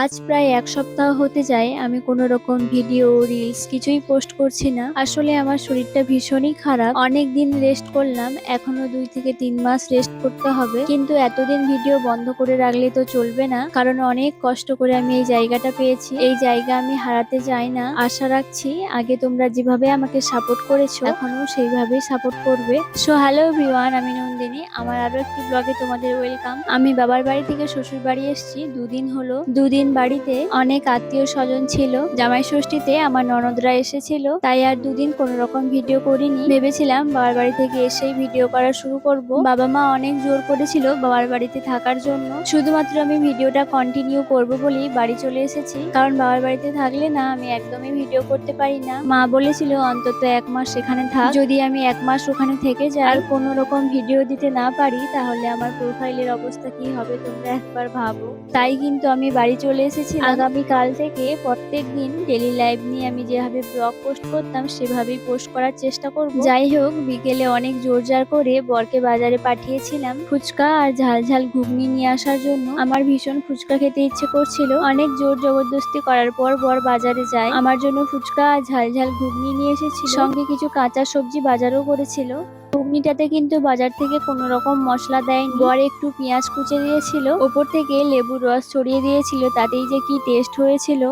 আজ প্রায় ১ সপ্তাহ হতে যায় আমি কোনো রকম ভিডিও, রিলস কিছুই পোস্ট করছি না। আসলে আমার শরীরটা ভীষণই খারাপ। অনেকদিন রেস্ট করলাম। এখনো ২ থেকে ৩ মাস রেস্ট করতে হবে। কিন্তু এতদিন ভিডিও বন্ধ করে রাখলে তো চলবে না। কারণ অনেক কষ্ট করে আমি এই জায়গাটা পেয়েছি। এই জায়গা আমি হারাতে চাই না। আশা রাখছি আগে তোমরা যেভাবে আমাকে সাপোর্ট করেছো এখনো সেইভাবেই সাপোর্ট করবে। সো হ্যালো এভরিওয়ান, আমি নন্দিনী। আমার আরো একটি ব্লগে তোমাদের ওয়েলকাম। আমি বাবার বাড়ি থেকে শ্বশুর বাড়ি এসেছি ২ দিন হলো। ২ দিন বাড়িতে অনেক আত্মীয় স্বজন ছিল। জামাই ষষ্ঠীতে আমার ননদরা এসেছিল, তাই আর ২ দিন কোনো রকম ভিডিও করিনি। ভেবেছিলাম বাবার বাড়ি থেকে এসেই ভিডিও করা শুরু করব। বাবা মা অনেক জোর করেছিল বাবার বাড়িতে থাকার জন্য। শুধুমাত্র আমি ভিডিওটা কন্টিনিউ করব বলেই বাড়ি চলে এসেছি, কারণ বাবার বাড়িতে থাকলে না আমি একদমই ভিডিও করতে পারি না। মা বলেছিল অন্তত ১ মাস সেখানে থাক। যদি আমি ১ মাস ওখানে থেকে যাই আর কোনো রকম ভিডিও দিতে না পারি তাহলে আমার প্রোফাইলের অবস্থা কি হবে তোমরা একবার ভাবো। তাই কিন্তু আমি বাড়ি চলে এসেছি। আগামীকাল থেকে প্রত্যেকদিন ডেইলি লাইভ নিয়ে আমি যেভাবে ব্লগ পোস্ট করতাম সেভাবেই পোস্ট করার চেষ্টা করব। যাই হোক, বিকেলে অনেক জোরজার করে বরকে বাজারে পাঠিয়েছিলাম ফুচকা আর ঝাল ঝাল ঘুগনি নিয়ে আসার জন্য। আমার ভীষণ ফুচকা খেতে ইচ্ছে করছিল। অনেক জোর জবরদস্তি করার পর বর বাজারে যায়। আমার জন্য ফুচকা আর ঝাল ঝাল ঘুগনি নিয়ে এসেছিল, সঙ্গে কিছু কাঁচা সবজি বাজারও করেছিল। ঘুগনিটাতে কিন্তু বাজার থেকে কোনো রকম মশলা দেয়নি। বর একটু পেঁয়াজ কুচে দিয়েছিল, ওপর থেকে লেবুর রস ছড়িয়ে দিয়েছিল, তাতেই যে কি টেস্ট হয়েছিল।